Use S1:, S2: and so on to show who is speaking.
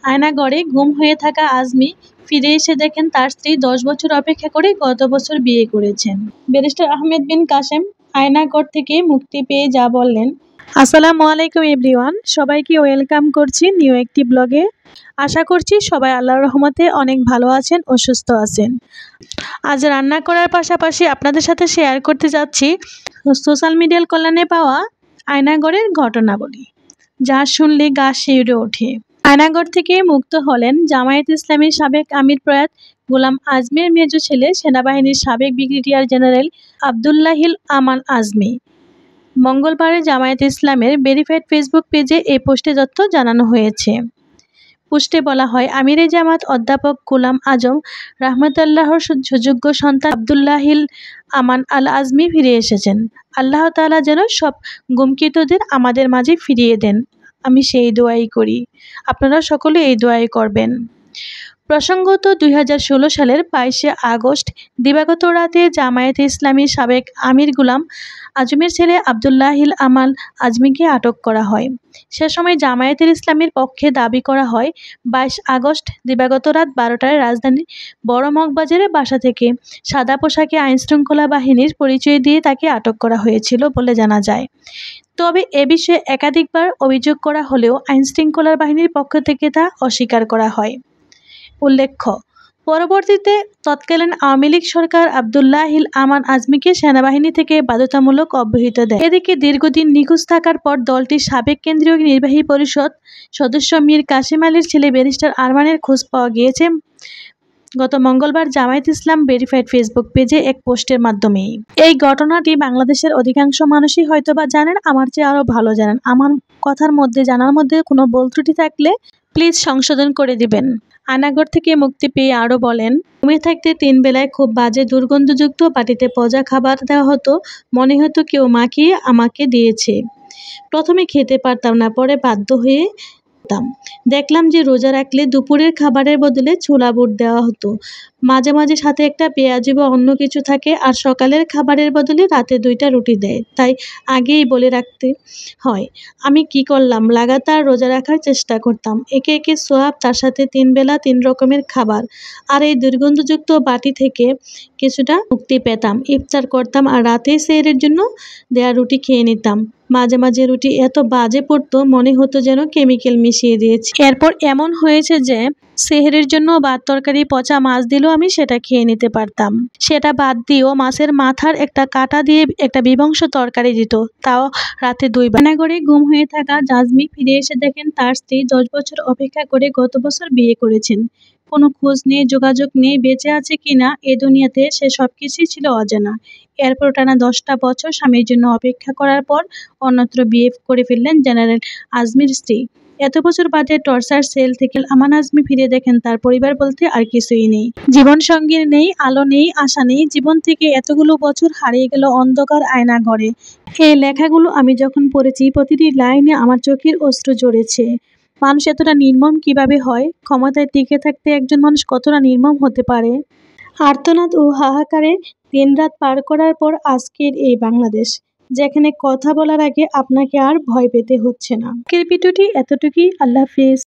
S1: আয়নাঘরে গুম হয়ে থাকা আজমি ফিরে এসে দেখেন তার স্ত্রী 10 বছর অপেক্ষা করে গত বছর বিয়ে করেছেন। ব্যারিস্টার আহমেদ বিন কাসেম আয়নাঘর থেকে মুক্তি পেয়ে যা বললেন। আসসালামু আলাইকুম এভরিওয়ান, সবাইকে ওয়েলকাম করছি নিউ একটি ব্লগে। আশা করছি সবাই আল্লাহর রহমতে অনেক ভালো আছেন ও সুস্থ আছেন। আজ রান্না করার পাশাপাশি আপনাদের সাথে শেয়ার করতে যাচ্ছি সোশ্যাল মিডিয়ার কল্যাণে পাওয়া আয়নাঘরের ঘটনাবলী, যা শুনলে গা শিউরে ওঠে। আয়নাঘর থেকে মুক্ত হলেন জামায়াত ইসলামীর সাবেক আমির প্রয়াত গোলাম আজমির মেজ ছেলে সেনাবাহিনীর সাবেক ব্রিগেডিয়ার জেনারেল আবদুল্লাহিল আমান আজমি। মঙ্গলবার জামায়াত ইসলামের ভেরিফাইড ফেসবুক পেজে এই পোস্টে তথ্য জানানো হয়েছে। পোস্টে বলা হয়, আমিরে জামাত অধ্যাপক গোলাম আজম রাহমাতুল্লাহর সুযোগ্য সন্তান আবদুল্লাহিল আমান আল আজমি ফিরে এসেছেন। আল্লাহ তাআলা যেন সব গুমকৃতদের আমাদের মাঝে ফিরিয়ে দেন, আমি সেই দোয়াই করি। আপনারা সকলে এই দোয়াই করবেন। প্রসঙ্গত 2016 সালের 22শে আগস্ট দিবাগত রাতে জামায়াতে ইসলামীর সাবেক আমির গোলাম আজমের ছেলে আবদুল্লাহিল আমান আজমিকে আটক করা হয়। সে সময় জামায়াতের ইসলামীর পক্ষে দাবি করা হয় 22 আগস্ট দিবাগত রাত 12টায় রাজধানীর বড় মগবাজারের বাসা থেকে সাদা পোশাকে আইনশৃঙ্খলা বাহিনীর পরিচয় দিয়ে তাকে আটক করা হয়েছিল বলে জানা যায়। তবে এ বিষয়ে একাধিকবার অভিযোগ করা হলেও আইনশৃঙ্খলা বাহিনীর পক্ষ থেকে তা অস্বীকার করা হয়। উল্লেখ্য, পরবর্তীতে তৎকালীন আওয়ামী লীগ সরকার আবদুল্লাহিল আমান আজমিকে সেনাবাহিনী থেকে বাধ্যতামূলক অব্যাহতি দেয়। এদিকে দীর্ঘদিন নিখোঁজ থাকার পর দলটির সাবেক কেন্দ্রীয় নির্বাহী পরিষদ সদস্য মীর কাসেম আলীর ছেলে ব্যারিস্টার আরমানের খোঁজ পাওয়া গিয়েছে গত মঙ্গলবার জামায়াত ইসলাম ভেরিফাইড ফেসবুক পেজে এক পোস্টের মাধ্যমেই। এই ঘটনাটি বাংলাদেশের অধিকাংশ মানুষই হয়তোবা জানেন, আমার চেয়ে আরও ভালো জানেন। আমার কথার মধ্যে জানার মধ্যে কোনো ভুল ত্রুটি থাকলে প্লিজ সংশোধন করে দিবেন। আয়নাঘর থেকে মুক্তি পেয়ে আরও বলেন, ঘুমে থাকতে 3 বেলায় খুব বাজে দুর্গন্ধযুক্ত বাটিতে পচা খাবার দেওয়া হতো। মনে হতো কেউ মাখিয়ে আমাকে দিয়েছে। প্রথমে খেতে পারতাম না, পরে বাধ্য হয়ে দেখলাম যে রোজা রাখলে দুপুরের খাবারের বদলে ছোলা বুট দেওয়া হতো। মাঝে মাঝে সাথে একটা পেঁয়াজি বা অন্য কিছু থাকে, আর সকালের খাবারের বদলে রাতে 2টা রুটি দেয়। তাই আগেই বলে রাখতে হয়। আমি কি করলাম, লাগাতার রোজা রাখার চেষ্টা করতাম। একে একে সোয়াব, তার সাথে 3 বেলা 3 রকমের খাবার, আর এই দুর্গন্ধযুক্ত বাটি থেকে কিছুটা মুক্তি পেতাম। ইফতার করতাম আর রাতে সেহরের জন্য দেয়া রুটি খেয়ে নিতাম। মাঝে মাঝে রুটি এত বাজে পড়তো, মনে হতো যেন কেমিক্যাল মিশিয়ে দিয়েছে। এরপর এমন হয়েছে যে সেহরের জন্য ভাত তরকারি পচা মাছ দিলেও আমি সেটা খেয়ে নিতে পারতাম। সেটা বাদ দিয়েও মাছের মাথার একটা কাঁটা দিয়ে একটা বিবংশ তরকারি দিত, তাও রাতে 2 বার। আয়নাঘরে গুম হয়ে থাকা আজমি ফিরে এসে দেখেন তার স্ত্রী 10 বছর অপেক্ষা করে গত বছর বিয়ে করেছেন। কোনো খোঁজ নেই, যোগাযোগ নেই, বেঁচে আছে কিনা এ দুনিয়াতে সে সবকিছুই ছিল অজানা। এরপর টানা 10টা বছর স্বামীর জন্য অপেক্ষা করার পর অন্যত্র বিয়ে করে ফেললেন জেনারেল আজমির স্ত্রী। এত বছর বাদে টর্চার সেল থেকে আমান আজমি ফিরে দেখেন তার পরিবার বলতে আর কিছুই নেই। জীবন সঙ্গী নেই, আলো নেই, আশা নেই। জীবন থেকে এতগুলো বছর হারিয়ে গেল অন্ধকার আয়নাঘরে। এই লেখাগুলো আমি যখন পড়েছি, প্রতিটি লাইনে আমার চোখের অশ্রু ঝরেছে। মানুষ এতটা নির্মম কিভাবে হয়? ক্ষমতায় টিকে থাকতে একজন মানুষ কতটা নির্মম হতে পারে? আর্তনাদ ও হাহাকারে দিনরাত পার করার পর আজকের এই বাংলাদেশ, যেখানে কথা বলার আগে আপনাকে আর ভয় পেতে হচ্ছে না। আজকের ভিডিওটি এতটুকুই। আল্লাহ হাফেজ।